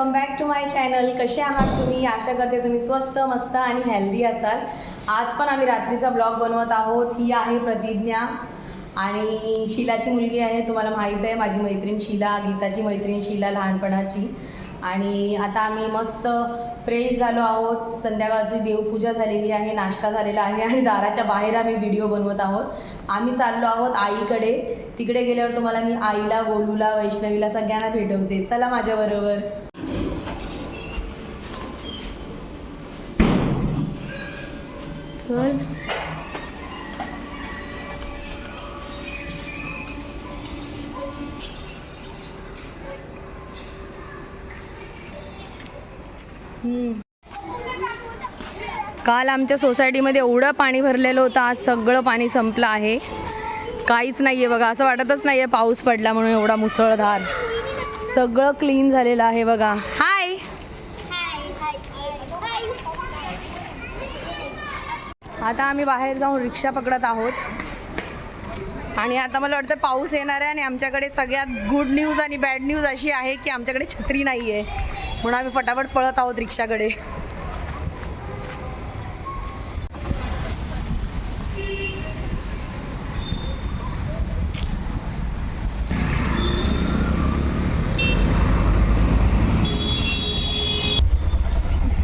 Welcome back to my channel. कसे आहात तुम्ही? आशा करते तुम्ही स्वस्त मस्त आणि हेल्दी असाल. आज पण आम्ही रात्रीचा ब्लॉग बनवत आहोत. ही आहे प्रतिज्ञा आणि शीलाची मुलगी आहे. तुम्हाला माहीत आहे माझी मैत्रीण शीला, गीताची मैत्रीण शीला लहानपणाची. आणि आता आम्ही मस्त फ्रेश झालो आहोत. संध्याकाळची देवपूजा झालेली आहे, नाश्ता झालेला आहे आणि दाराच्या बाहेर आम्ही व्हिडिओ बनवत आहोत. आम्ही चाललो आहोत आईकडे. तिकडे गेल्यावर तुम्हाला मी आईला, गोलूला, वैष्णवीला सगळ्यांना भेटवते. चला माझ्याबरोबर. चल काल आमच्या सोसायटीमध्ये एवढं पाणी भरलेलं होतं, आज सगळं पाणी संपलं आहे. काहीच नाही आहे बघा, असं वाटतच नाही आहे पाऊस पडला म्हणून. एवढा मुसळधार सगळं क्लीन झालेलं आहे बघा. हाय, आता आम्ही बाहेर जाऊन रिक्षा पकडत आहोत आणि आता मला वाटतं पाऊस येणार आहे. आणि आमच्याकडे सगळ्यात गुड न्यूज आणि बॅड न्यूज अशी आहे की आमच्याकडे छत्री नाही आहे, म्हणून आम्ही फटाफट पळत आहोत रिक्षाकडे.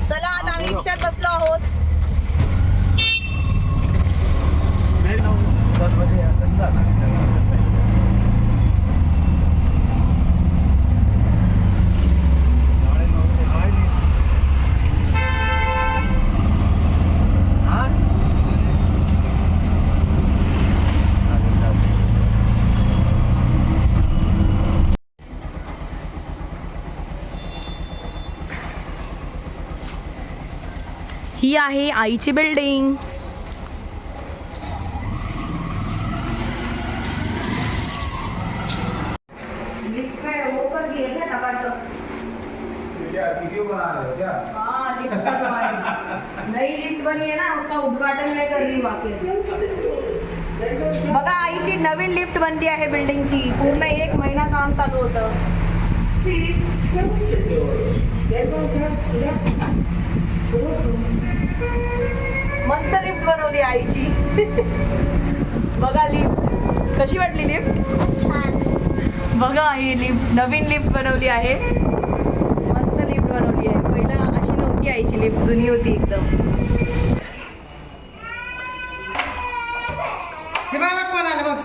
चला आता आम्ही रिक्षात बसलो आहोत. ही आहे आईची बिल्डिंग. नई लिफ्ट बनी है ना, उसका उद्घाटन मैं कर रही हूँ. बघा आईची नवीन लिफ्ट बनली आहे बिल्डिंगची. पूर्ण 1 महिना काम चालू होतं. मस्त लिफ्ट बनवली आईची. बघा लिफ्ट कशी वाटली. लिफ्ट छान. बघा ही लिफ्ट नवीन लिफ्ट बनवली आहे. मस्त लिफ्ट बनवली आहे. पहिला अशी नव्हती आईची लिफ्ट, जुनी होती एकदम.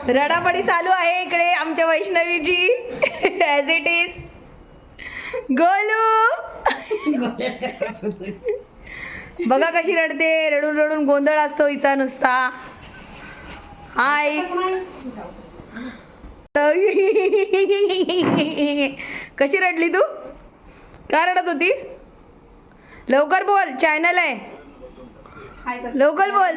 रडापडी चालू आहे इकडे आमच्या वैष्णवीची. As it is. गोलू बघा कशी रडते. रडून रडून गोंधळ असतो हिचा नुसता. हाय, कशी रडली तू? का रडत होती? लवकर बोल, चॅनल आहे. लवकर बोल.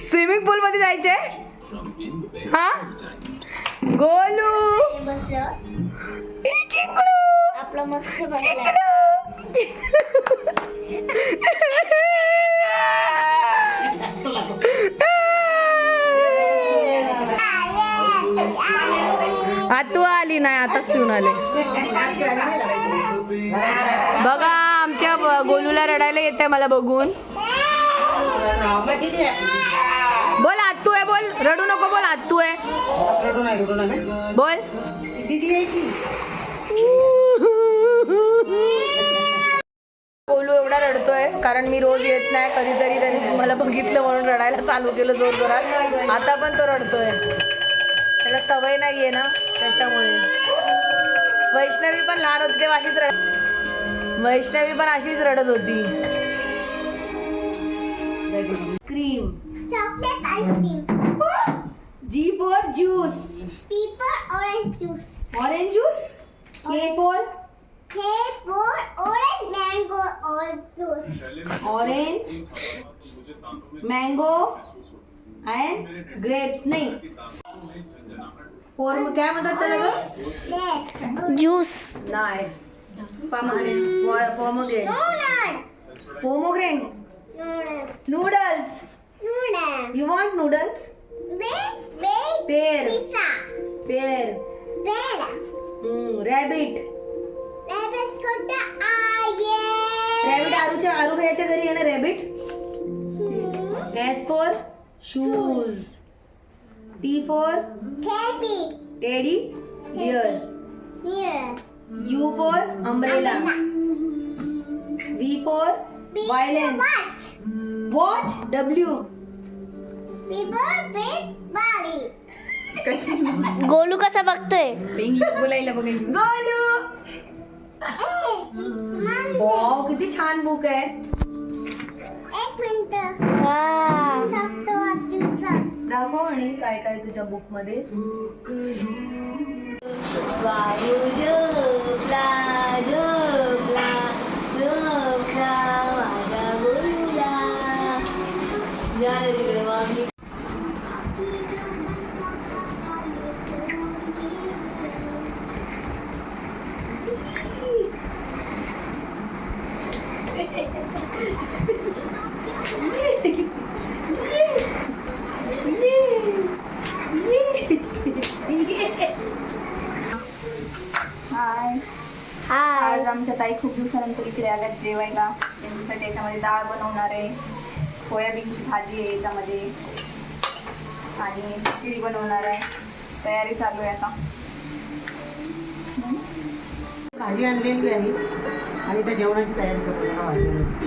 स्विमिंग पूल मध्ये जायचंय. हा गोलू चिंगळू आपला मस्त आतू आली नाही, आताच पिऊन आले. बघा आमच्या गोलूला रडायला येते मला बघून. बोल आतू आहे, बोल. रडू नको, बोल आतू आहे बोल. गोलू एवढा रडतोय कारण मी रोज येत नाही. कधीतरी त्याने तुम्हाला बघितलं म्हणून रडायला चालू केलं जोरजोरात. आता पण तो रडतोय, त्याला सवय नाही आहे ना त्याच्यामुळे. वैष्णवी पण लहान होती तेव्हा अशीच वैष्णवी पण अशीच रडत होती. Cream, chocolate ice cream. G for juice. P for orange juice. Orange juice. K for orange mango orange juice. orange, mango and grapes. नहीं और क्या म्हणतात त्याला ग? Juice. नाही. Pomegranate. Pomegranate. Noodles. You want noodles? Pear. Pear. Bear. Rabbit. Rabbit got the eye. Rabbit Aaru भैयाच्या घरी आहे ना rabbit. S for shoes. T for Tabby. Teddy bear. Mirror. U for umbrella. V for violin. Watch. Watch. W. People with body. Golu कसा बघतोय? English बोलायला बघेल. Golu. Hey, this man. Wow किती छान बुक आहे. Egg winter. वा. Doctor Susan. दाखव आणि काय काय तुझ्या बुक मध्ये. वायू झोपला झोपला झोपला माझ्या गोलूला. जा रे तिकडे मामी. हाय. हाय. आज आमच्या ताई खूप दिवसानंतर इकडे आल्यात जेवायला. त्यांच्यासाठी याच्यामध्ये डाळ बनवणार आहे, सोयाबीनची भाजी आहे याच्यामध्ये आणि खिचडी बनवणार आहे. तयारी चालू आहे आता. भाजी आणलेली आहे आणि त्या जेवणाची तयारी चालू आहे.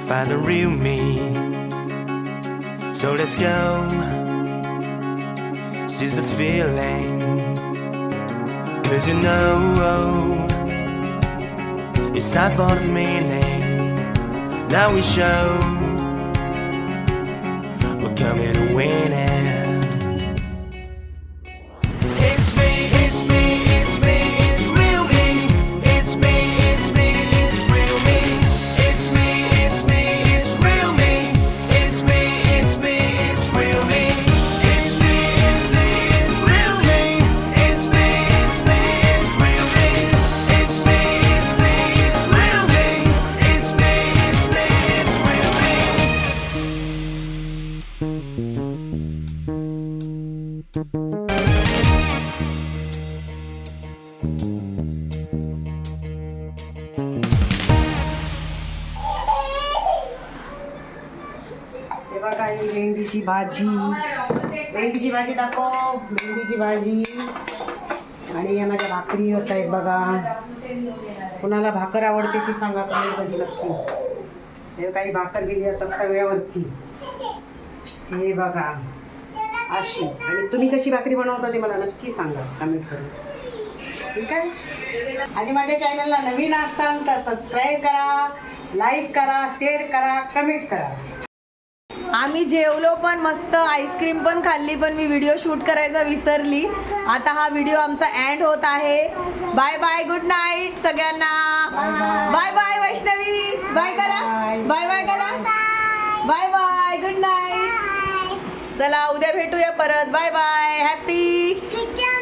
Find the real me. So let's go. Seize the feeling. 'Cause you know it's time for the meaning. Now we show we're coming to win it. It's me, it's me, it's me, it's real me. It's me, it's me, it's real me. It's me, it's me, it's real me. It's me, it's me, it's real me. It's me, it's me, it's real me. It's me, it's me, it's real me. It's me, it's me, it's real me. It's me, it's me, it's real me. हे बघा ही भेंडीची भाजी. भेंडीची भाजी दाखव. भेंडीची भाजी आणि या माझ्या भाकरी होत आहेत बघा. कुणाला भाकर आवडते ती सांगा तुम्ही कधी नक्की. हे काही भाकर गेली आता तव्यावरती. हे बघा अशी. आणि तुम्ही कशी भाकरी बनवता ते मला नक्की सांगा कमेंट करून. ठीक आहे. आणि माझ्या चॅनलला नवीन असताल तर सबस्क्राईब करा, लाईक करा, शेअर करा, कमेंट करा. आम्ही जेवलो पण मस्त, आईस्क्रीम पण खाल्ली, पण मी व्हिडिओ शूट करायचा विसरली. आता हा व्हिडिओ आमचा एंड होत आहे. बाय बाय, गुड नाईट सगळ्यांना. Bye bye Vaishnavi. बाय करा. बाय बाय करा. Bye bye, good night. चला उद्या भेटूया परत. Bye bye, happy. Good job.